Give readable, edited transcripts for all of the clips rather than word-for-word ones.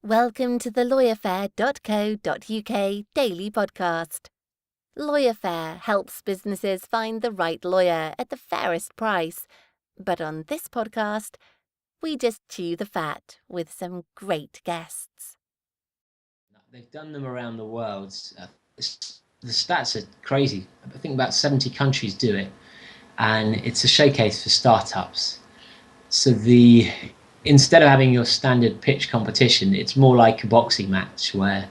Welcome to the LawyerFair.co.uk daily podcast. LawyerFair helps businesses find the right lawyer at the fairest price. But on this podcast, we just chew the fat with some great guests. They've done them around the world. The stats are crazy. I think about 70 countries do it. And it's a showcase for startups. So instead of having your standard pitch competition, it's more like a boxing match where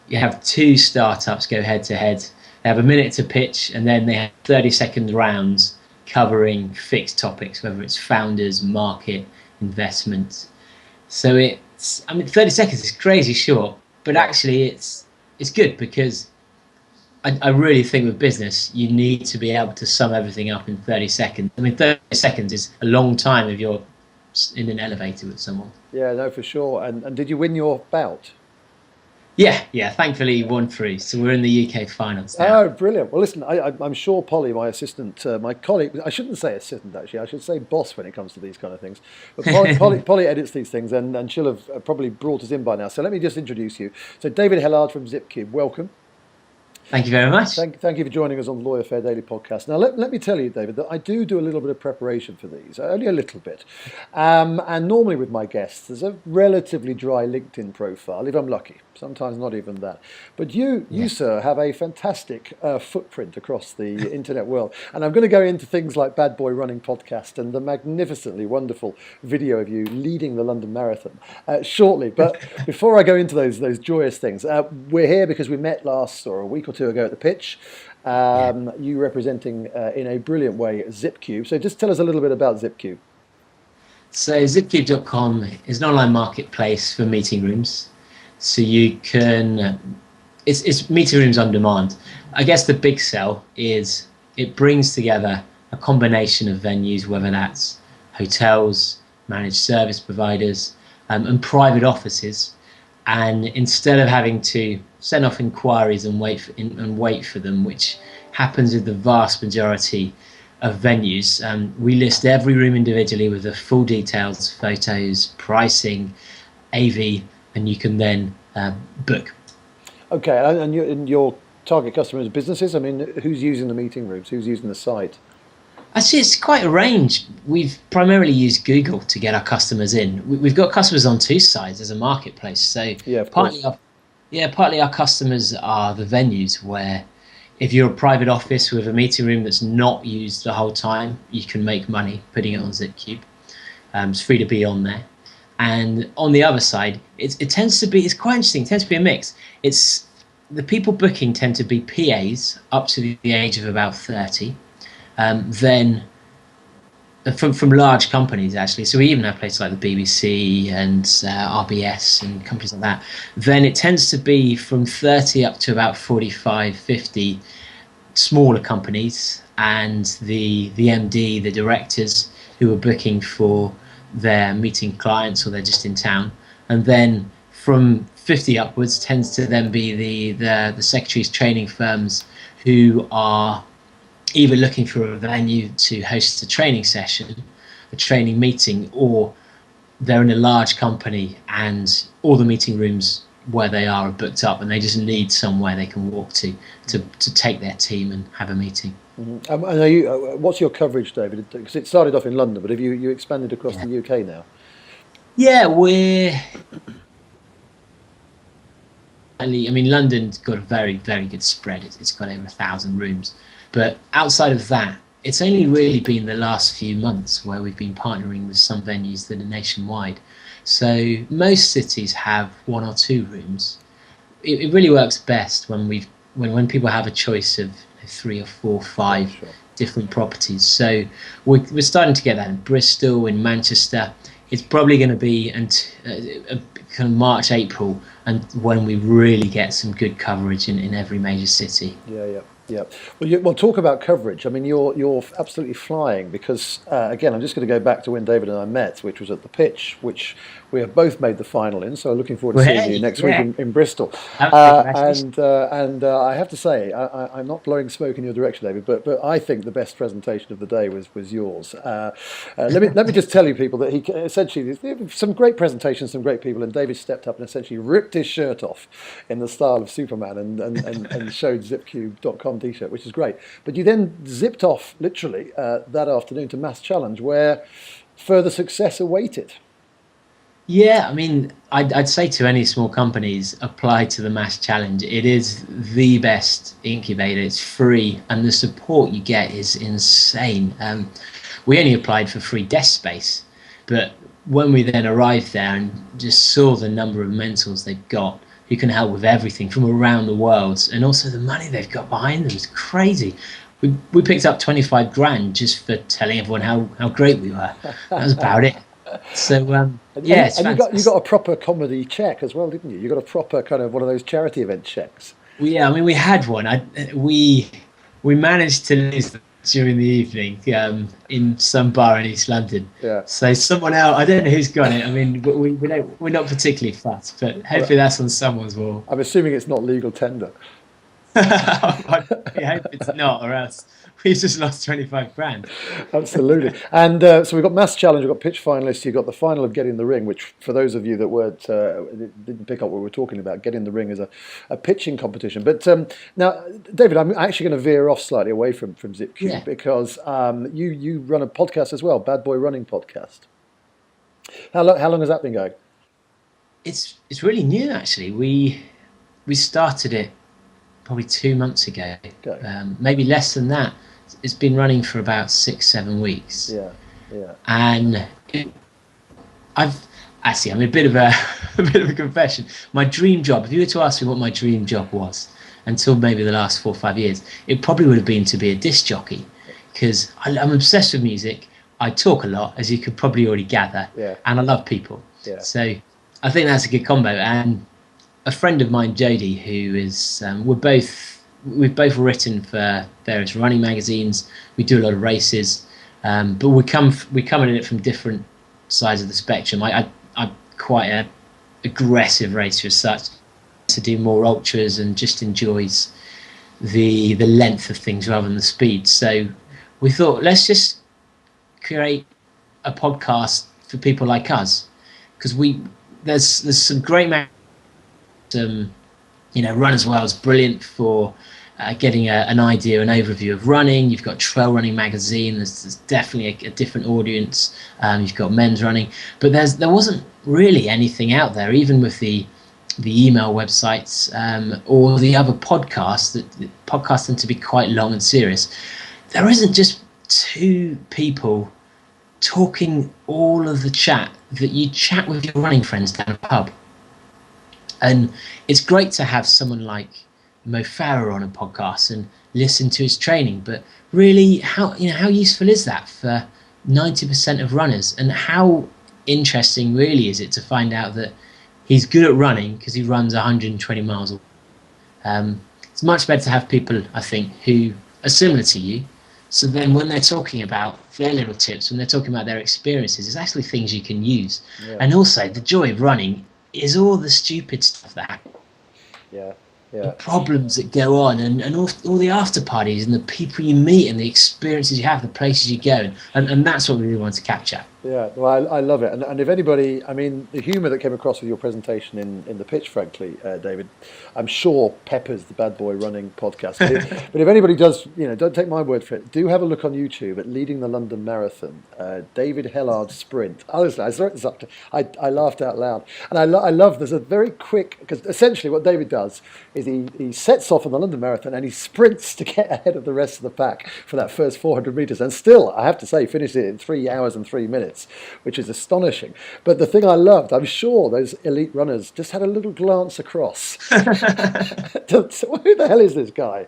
you have two startups go head to head. They have a minute to pitch, and then they have 30-second rounds covering fixed topics, whether it's founders, market, investment. So 30 seconds is crazy short, but actually it's good because I really think with business, you need to be able to sum everything up in 30 seconds. 30 seconds is a long time if you're in an elevator with someone. Yeah, no, for sure. And did you win your bout? Yeah, thankfully won through. So we're in the UK finals now. Oh, brilliant. Well, listen, I'm sure Polly, my assistant, my colleague, I shouldn't say assistant actually, I should say boss when it comes to these kind of things. But Polly edits these things and she'll have probably brought us in by now. So let me just introduce you. So David Hellard from Zipcube, welcome. Thank you very much. Thank you for joining us on the LawyerFair Daily Podcast. Now, let me tell you, David, that I do a little bit of preparation for these, only a little bit. And normally with my guests, there's a relatively dry LinkedIn profile, if I'm lucky. Sometimes not even that. But you, sir, have a fantastic footprint across the internet world. And I'm going to go into things like Bad Boy Running Podcast and the magnificently wonderful video of you leading the London Marathon shortly. But before I go into those joyous things, we're here because we met a week or two ago at the pitch. You representing in a brilliant way Zipcube. So just tell us a little bit about Zipcube. So Zipcube.com is an online marketplace for meeting rooms. So you can, it's meeting rooms on demand. I guess the big sell is it brings together a combination of venues, whether that's hotels, managed service providers, and private offices. And instead of having to send off inquiries and wait for them, which happens with the vast majority of venues, we list every room individually with the full details, photos, pricing, AV, and you can then book. Okay, and your target customers, businesses? I mean, who's using the meeting rooms? Who's using the site? Actually, it's quite a range. We've primarily used Google to get our customers in. We've got customers on two sides as a marketplace. So partly our customers are the venues where if you're a private office with a meeting room that's not used the whole time, you can make money putting it on Zipcube. It's free to be on there. And on the other side, it's quite interesting. It tends to be a mix. It's the people booking tend to be PAs up to the age of about 30. Then from large companies, actually. So we even have places like the BBC and RBS and companies like that. Then it tends to be from 30 up to about 45, 50 smaller companies and the MD, the directors who are booking for their meeting clients or they're just in town. And then from 50 upwards tends to then be the secretaries training firms who are either looking for a venue to host a training session, a training meeting, or they're in a large company and all the meeting rooms where they are booked up and they just need somewhere they can walk to take their team and have a meeting. Mm-hmm. And are you, what's your coverage, David? Because it started off in London, but have you expanded across the UK now? Yeah, London's got a very, very good spread. It's got over 1,000 rooms. But outside of that, it's only really been the last few months where we've been partnering with some venues that are nationwide. So most cities have one or two rooms. It really works best when people have a choice of 3 or 4 or 5 different properties. So we're starting to get that in Bristol, in Manchester. It's probably going to be kind of March, April, and when we really get some good coverage in every major city. Yeah. Well, talk about coverage. I mean, you're absolutely flying because, again, I'm just going to go back to when David and I met, which was at the pitch, which We have both made the final in, so looking forward to seeing you next week in Bristol. And I have to say, I'm not blowing smoke in your direction, David, but I think the best presentation of the day was yours. Let me just tell you, people, that he essentially, some great presentations, some great people, and David stepped up and essentially ripped his shirt off in the style of Superman and showed Zipcube.com t-shirt, which is great. But you then zipped off, literally, that afternoon to Mass Challenge, where further success awaited. Yeah, I mean, I'd say to any small companies, apply to the Mass Challenge. It is the best incubator. It's free, and the support you get is insane. We only applied for free desk space, but when we then arrived there and just saw the number of mentors they've got who can help with everything from around the world, and also the money they've got behind them is crazy. We picked up 25 grand just for telling everyone how great we were. That was about it. So yeah, it's and you got a proper comedy check as well, didn't you? You got a proper kind of one of those charity event checks. Well, yeah, I mean, we had one. We managed to lose them during the evening in some bar in East London. Yeah. So someone else, I don't know who's got it. I mean, we're not particularly fussed, but hopefully that's on someone's wall. I'm assuming it's not legal tender. I hope it's not, or else we just lost 25 grand. Absolutely. And so we've got Mass Challenge, we've got pitch finalists, you've got the final of Get in the Ring, which for those of you that didn't pick up what we were talking about, Get in the Ring is a pitching competition. But now, David, I'm actually going to veer off slightly away from Zipcube because you run a podcast as well, Bad Boy Running Podcast. How long has that been going? It's really new, actually. We started it probably 2 months ago, maybe less than that. It's been running for about 6-7 weeks. Yeah. And I'm a bit of a confession. My dream job, if you were to ask me what my dream job was until maybe the last 4 or 5 years, it probably would have been to be a disc jockey, because I'm obsessed with music. I talk a lot, as you could probably already gather, and I love people. Yeah. So I think that's a good combo. And a friend of mine, Jodie, who is, we've both written for various running magazines. We do a lot of races, but we come at it from different sides of the spectrum. I'm quite an aggressive racer as such, to do more ultras and just enjoys the length of things rather than the speed. So we thought, let's just create a podcast for people like us, because there's some great Runner's World is brilliant for getting an idea, an overview of running. You've got Trail Running Magazine. There's definitely a different audience. You've got men's running, but there wasn't really anything out there, even with the email websites or the other podcasts. Podcasts tend to be quite long and serious. There isn't just two people talking all of the chat that you chat with your running friends down a pub. And it's great to have someone like Mo Farah on a podcast and listen to his training, but really, how useful is that for 90% of runners? And how interesting really is it to find out that he's good at running because he runs 120 miles. It's much better to have people, I think, who are similar to you. So then when they're talking about their little tips, when they're talking about their experiences, it's actually things you can use. Yeah. And also, the joy of running is all the stupid stuff that happens. The problems that go on, and all the after parties and the people you meet and the experiences you have, the places you go, and that's what we really want to capture. Yeah, well, I love it. And if anybody, I mean, the humour that came across with your presentation in the pitch, frankly, David, I'm sure peppers the Bad Boy Running Podcast. But if anybody does, don't take my word for it, do have a look on YouTube at Leading the London Marathon, David Hellard Sprint. Honestly, I saw this up. I laughed out loud. And I love, there's a very quick, because essentially what David does is he sets off on the London Marathon and he sprints to get ahead of the rest of the pack for that first 400 metres. And still, I have to say, finished it in 3 hours and 3 minutes. Which is astonishing. But the thing I loved, I'm sure those elite runners just had a little glance across. Who the hell is this guy?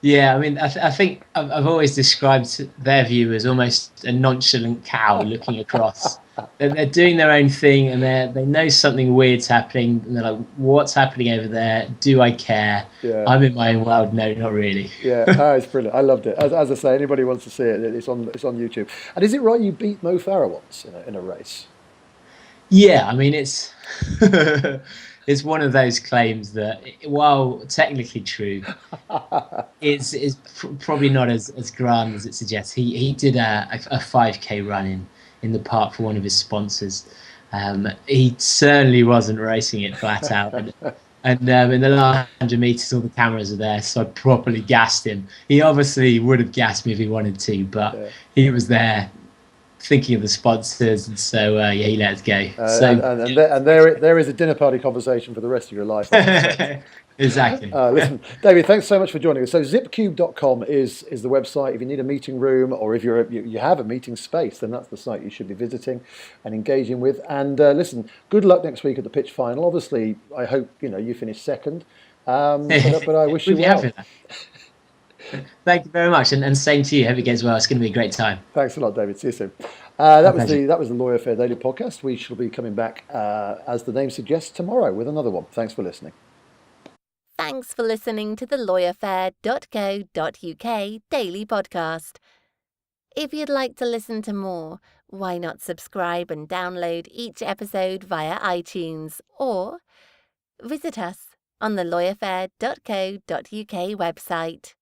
Yeah, I mean, I think I've always described their view as almost a nonchalant cow looking across. They're doing their own thing, and they know something weird's happening, and they're like, "What's happening over there? Do I care? Yeah. I'm in my own world." No, not really. Yeah, it's brilliant. I loved it. As I say, anybody wants to see it, it's on YouTube. And is it right you beat Mo Farah once in a race? Yeah, I mean, it's it's one of those claims that, while technically true, is probably not as grand as it suggests. He did a 5K run in the park for one of his sponsors. He certainly wasn't racing it flat out. And in the last 100 meters, all the cameras are there, so I properly gassed him. He obviously would have gassed me if he wanted to, but he was there thinking of the sponsors, and so he let us go. And there is a dinner party conversation for the rest of your life. Exactly. Listen, David, thanks so much for joining us. So zipcube.com is the website. If you need a meeting room, or if you have a meeting space, then that's the site you should be visiting and engaging with. And listen, good luck next week at the pitch final. Obviously, I hope you finish second, but I wish you well. Thank you very much, and same to you. Hope it goes well. It's going to be a great time. Thanks a lot, David. See you soon. That was the LawyerFair Daily Podcast. We shall be coming back, as the name suggests, tomorrow with another one. Thanks for listening. Thanks for listening to the LawyerFair.co.uk Daily Podcast. If you'd like to listen to more, why not subscribe and download each episode via iTunes, or visit us on the LawyerFair.co.uk website.